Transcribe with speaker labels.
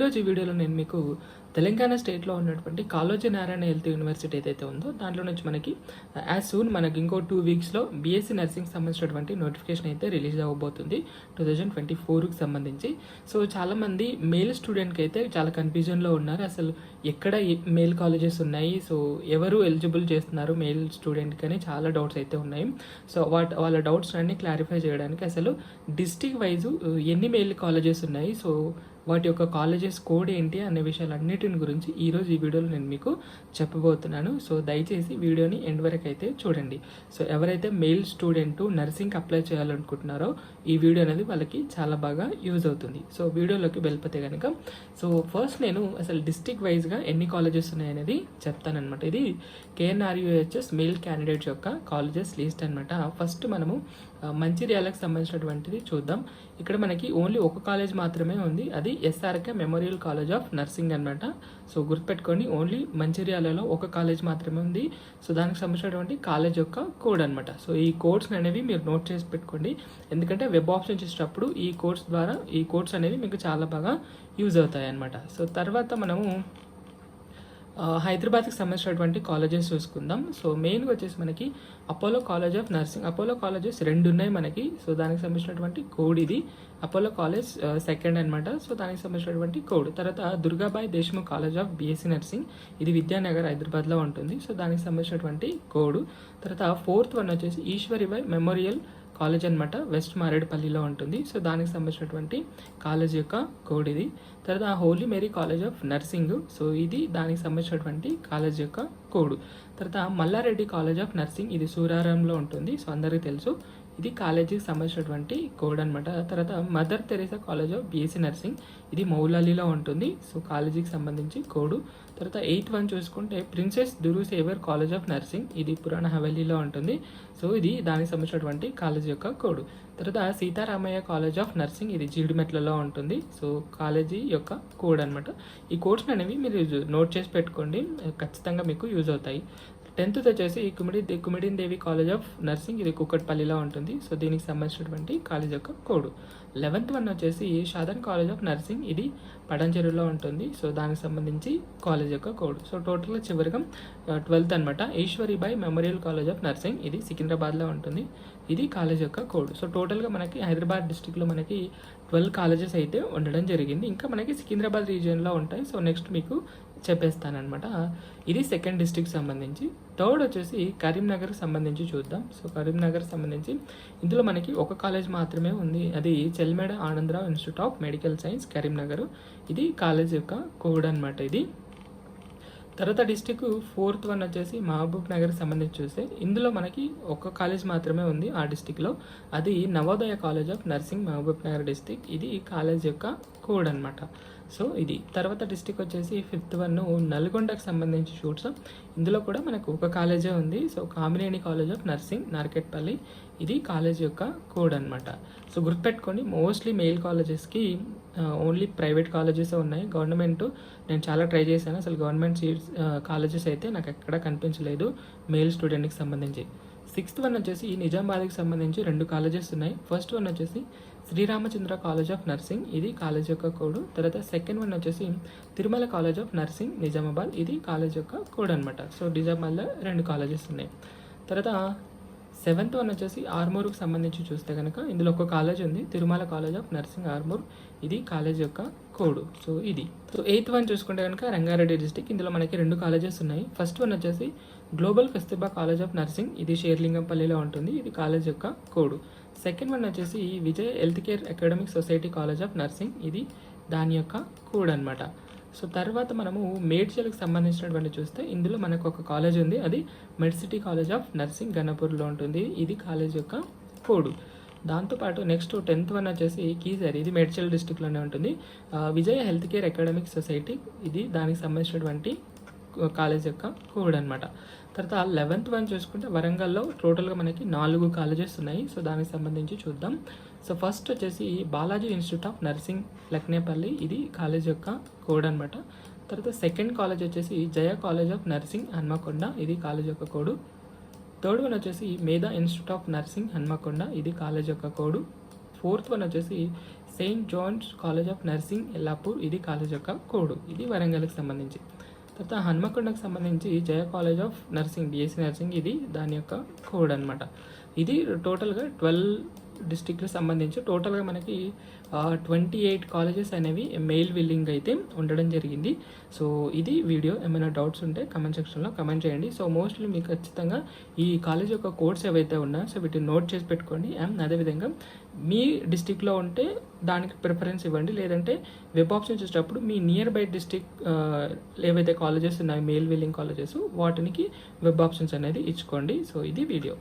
Speaker 1: ఈరోజు ఈ వీడియోలో నేను మీకు తెలంగాణ స్టేట్లో ఉన్నటువంటి కాళోజీ నారాయణ హెల్త్ యూనివర్సిటీ ఏదైతే ఉందో దాంట్లో నుంచి మనకి యాజ్ సూన్ మనకి ఇంకో 2 వీక్స్లో బీఎస్సీ నర్సింగ్ సంబంధించినటువంటి నోటిఫికేషన్ అయితే రిలీజ్ అవ్వబోతుంది 2024కి సంబంధించి. సో చాలామంది మేల్ స్టూడెంట్కి అయితే చాలా కన్ఫ్యూజన్లో ఉన్నారు, అసలు ఎక్కడ మేల్ కాలేజెస్ ఉన్నాయి, సో ఎవరు ఎలిజిబుల్ చేస్తున్నారు మేల్ స్టూడెంట్కి అని చాలా డౌట్స్ అయితే ఉన్నాయి. సో వాళ్ళ డౌట్స్ అన్ని క్లారిఫై చేయడానికి అసలు డిస్టిక్ వైజు ఎన్ని మేల్ కాలేజెస్ ఉన్నాయి, సో వాటి యొక్క కాలేజెస్ కోడ్ ఏంటి అనే విషయాలన్నిటిని గురించి ఈరోజు ఈ వీడియోలో నేను మీకు చెప్పబోతున్నాను. సో దయచేసి వీడియోని ఎండ్ వరకు అయితే చూడండి. సో ఎవరైతే మెయిల్ స్టూడెంట్ నర్సింగ్కి అప్లై చేయాలనుకుంటున్నారో ఈ వీడియో అనేది వాళ్ళకి చాలా బాగా యూజ్ అవుతుంది. సో వీడియోలోకి వెళ్ళిపోతే కనుక సో ఫస్ట్ నేను అసలు డిస్ట్రిక్ట్ వైజ్గా ఎన్ని కాలేజెస్ ఉన్నాయనేది చెప్తానమాట. ఇది కేఎన్ఆర్యుహెచ్ఎస్ మెయిల్ క్యాండిడేట్స్ యొక్క కాలేజెస్ లిస్ట్ అనమాట. ఫస్ట్ మనము మంచిర్యాలకు సంబంధించినటువంటిది చూద్దాం. ఇక్కడ మనకి ఓన్లీ ఒక కాలేజ్ మాత్రమే ఉంది, అది SRK memorial college of nursing అనమాట. సో గుర్తుపెట్టుకోండి, ఓన్లీ మంచిర్యాలలో ఒక కాలేజ్ మాత్రమే ఉంది. సో దానికి సంబంధించినటువంటి కాలేజ్ యొక్క కోడ్ అనమాట. సో ఈ కోడ్స్ అనేవి మీరు నోట్ చేసి పెట్టుకోండి, ఎందుకంటే వెబ్ ఆప్షన్ చేసేటప్పుడు ఈ కోడ్స్ అనేవి మీకు చాలా బాగా యూజ్ అవుతాయి అనమాట. సో తర్వాత మనము హైదరాబాద్కి సంబంధించినటువంటి కాలేజెస్ చూసుకుందాం. సో మెయిన్గా వచ్చేసి మనకి Apollo college of nursing, Apollo colleges 2 ఉన్నాయి మనకి. సో దానికి సంబంధించినటువంటి కోడ్ ఇది అపోలో కాలేజ్ సెకండ్ అనమాట. సో దానికి సంబంధించినటువంటి కోడ్. తర్వాత Durgabai Deshmukh college of BSc nursing, ఇది విద్యానగర్ హైదరాబాద్లో ఉంటుంది. సో దానికి సంబంధించినటువంటి కోడ్. తర్వాత 4th వన్ వచ్చేసి ఈశ్వరిబాయి మెమోరియల్ కాలేజ్ అనమాట, వెస్ట్ మారేడుపల్లిలో ఉంటుంది. సో దానికి సంబంధించినటువంటి కాలేజ్ యొక్క కోడ్ ఇది. తర్వాత Holy Mary College of Nursing, so ఇది దానికి సంబంధించినటువంటి కాలేజ్ యొక్క కోడ్. తర్వాత మల్లారెడ్డి కాలేజ్ ఆఫ్ నర్సింగ్, ఇది సూరారంలో ఉంటుంది. సో అందరికీ తెలుసు, ఇది కాలేజీకి సంబంధించినటువంటి కోడ్ అనమాట. తర్వాత mother Teresa college of BSc nursing, ఇది మౌలాలీలో ఉంటుంది. సో కాలేజీకి సంబంధించి కోడ్. తర్వాత 8th వన్ చూసుకుంటే princess Durru Shehvar college of nursing, ఇది పురాణ హవేలీలో ఉంటుంది. సో ఇది దానికి సంబంధించినటువంటి కాలేజ్ యొక్క కోడ్. తర్వాత సీతారామయ్య కాలేజ్ ఆఫ్ నర్సింగ్, ఇది జీడిమెట్లలో ఉంటుంది. సో కాలేజీ యొక్క కోడ్ అనమాట. ఈ కోడ్స్ అనేవి మీరు నోట్ చేసి పెట్టుకోండి, ఖచ్చితంగా మీకు యూజ్ అవుతాయి. 10th వచ్చేసి కుమిడిన్ దేవి కాలేజ్ ఆఫ్ నర్సింగ్, ఇది కుక్కట్పల్లిలో ఉంటుంది. సో దీనికి సంబంధించినటువంటి కాలేజ్ యొక్క కోడ్. 11th వన్ వచ్చేసి షాదన్ కాలేజ్ ఆఫ్ నర్సింగ్, ఇది పడంచెరులో ఉంటుంది. సో దానికి సంబంధించి కాలేజ్ యొక్క కోడ్. సో టోటల్గా చివరిగా 12th అనమాట Ishwaribai memorial college of nursing, ఇది సికింద్రాబాద్లో ఉంటుంది. ఇది కాలేజ్ యొక్క కోడ్. సో టోటల్గా మనకి హైదరాబాద్ డిస్టిక్లో మనకి 12 కాలేజెస్ అయితే ఉండడం జరిగింది. ఇంకా మనకి సికింద్రాబాద్ రీజియన్లో ఉంటాయి. సో నెక్స్ట్ మీకు చెప్పేస్తానమాట. ఇది సెకండ్ డిస్ట్రిక్ట్ సంబంధించి. థర్డ్ వచ్చేసి కరీంనగర్కి సంబంధించి చూద్దాం. సో కరీంనగర్ సంబంధించి ఇందులో మనకి ఒక కాలేజ్ మాత్రమే ఉంది, అది Chelmeda Anandrao institute of medical science Karimnagar, ఇది కాలేజ్ యొక్క కోడ్ అనమాట ఇది. తర్వాత డిస్టిక్ 4th వన్ వచ్చేసి మహబూబ్ నగర్కి సంబంధించి చూస్తే ఇందులో మనకి ఒక కాలేజ్ మాత్రమే ఉంది ఆ డిస్టిక్లో, అది Navodaya College of Nursing Mahabubnagar district, ఇది కాలేజ్ యొక్క కోడ్ అనమాట. సో ఇది. తర్వాత డిస్టిక్ వచ్చేసి 5th వన్ నల్గొండకు సంబంధించి చూద్దాం. ఇందులో కూడా మనకు ఒక కాలేజే ఉంది. So Kamineni college of nursing Narketpally, ఇది కాలేజ్ యొక్క కోడ్ అనమాట. సో గుర్తుపెట్టుకోండి, మోస్ట్లీ మెయిల్ కాలేజెస్కి ఓన్లీ ప్రైవేట్ కాలేజెస్ ఉన్నాయి. గవర్నమెంట్ నేను చాలా ట్రై చేశాను, అసలు గవర్నమెంట్ సీట్స్ కాలేజెస్ అయితే నాకు ఎక్కడ కనిపించలేదు మెయిల్ స్టూడెంట్కి సంబంధించి. 6th వన్ వచ్చేసి నిజామాబాద్కి సంబంధించి 2 కాలేజెస్ ఉన్నాయి. ఫస్ట్ వన్ వచ్చేసి శ్రీరామచంద్ర కాలేజ్ ఆఫ్ నర్సింగ్, ఇది కాలేజ్ యొక్క కోడ్. తర్వాత సెకండ్ వన్ వచ్చేసి Tirumala college of nursing Nizamabad, ఇది కాలేజ్ యొక్క కోడ్ అనమాట. సో నిజామాబాద్లో 2 కాలేజెస్ ఉన్నాయి. తర్వాత 7th వన్ వచ్చేసి ఆర్మూర్కి సంబంధించి చూస్తే కనుక ఇందులో ఒక కాలేజ్ ఉంది, Tirumala college of nursing Armoor, ఇది కాలేజ్ యొక్క కోడ్. సో ఇది. సో 8th వన్ చూసుకుంటే కనుక రంగారెడ్డి డిస్టిక్, ఇందులో మనకి 2 కాలేజెస్ ఉన్నాయి. ఫస్ట్ వన్ వచ్చేసి global Kasturba college of nursing, ఇది షేర్లింగంపల్లిలో ఉంటుంది, ఇది కాలేజ్ యొక్క కోడ్. సెకండ్ వన్ వచ్చేసి Vijay health care academic society college of nursing, ఇది దాని యొక్క కోడ్ అనమాట. సో తర్వాత మనము మేడ్చల్కి సంబంధించినటువంటి చూస్తే ఇందులో మనకు ఒక కాలేజ్ ఉంది, అది మెడ్సిటీ కాలేజ్ ఆఫ్ నర్సింగ్ గన్నపూర్లో ఉంటుంది, ఇది కాలేజ్ యొక్క కోడ్. దాంతోపాటు నెక్స్ట్ 10th వన్ వచ్చేసి కీసర్, ఇది మేడ్చల్ డిస్టిక్లోనే ఉంటుంది, Vijay health care academic society, ఇది దానికి సంబంధించినటువంటి కాలేజ్ యొక్క కోడ్ అనమాట. తర్వాత 11th వన్ చూసుకుంటే వరంగల్లో టోటల్గా మనకి 4 కాలేజెస్ ఉన్నాయి. సో దానికి సంబంధించి చూద్దాం. సో ఫస్ట్ వచ్చేసి Balaji institute of nursing Laknepalli, ఇది కాలేజ్ యొక్క కోడ్ అనమాట. తర్వాత సెకండ్ కాలేజ్ వచ్చేసి జయ కాలేజ్ ఆఫ్ నర్సింగ్ హన్మకొండ, ఇది కాలేజ్ యొక్క కోడ్. థర్డ్ వన్ వచ్చేసి మేధా ఇన్స్టిట్యూట్ ఆఫ్ నర్సింగ్ హన్మకొండ, ఇది కాలేజ్ యొక్క కోడ్. 4th వన్ వచ్చేసి Saint Johne's college of nursing Yellapur, ఇది కాలేజ్ యొక్క కోడ్, ఇది వరంగల్కి సంబంధించి. తర్వాత హన్మకొండకు సంబంధించి Jaya college of nursing, BSc nursing, ఇది దాని యొక్క కోడ్ అనమాట. ఇది టోటల్గా 12 డిస్టిక్లకు సంబంధించి టోటల్గా మనకి 28 కాలేజెస్ అనేవి మెయిల్ విల్లింగ్ అయితే ఉండడం జరిగింది. సో ఇది వీడియో. ఏమైనా డౌట్స్ ఉంటే కమెంట్ సెక్షన్లో కమెంట్ చేయండి. సో మోస్ట్లీ మీకు ఖచ్చితంగా ఈ కాలేజ్ యొక్క కోడ్స్ ఏవైతే ఉన్నాయో సో వీటిని నోట్ చేసి పెట్టుకోండి. అండ్ అదేవిధంగా మీ డిస్టిక్లో ఉంటే దానికి ప్రిఫరెన్స్ ఇవ్వండి, లేదంటే వెబ్ ఆప్షన్ చూసేటప్పుడు మీ నియర్ బై డిస్టిక్ ఏవైతే కాలేజెస్ ఉన్నాయో మెయిల్ విల్లింగ్ కాలేజెస్ వాటికి వెబ్ ఆప్షన్స్ అనేది ఇచ్చుకోండి. సో ఇది వీడియో.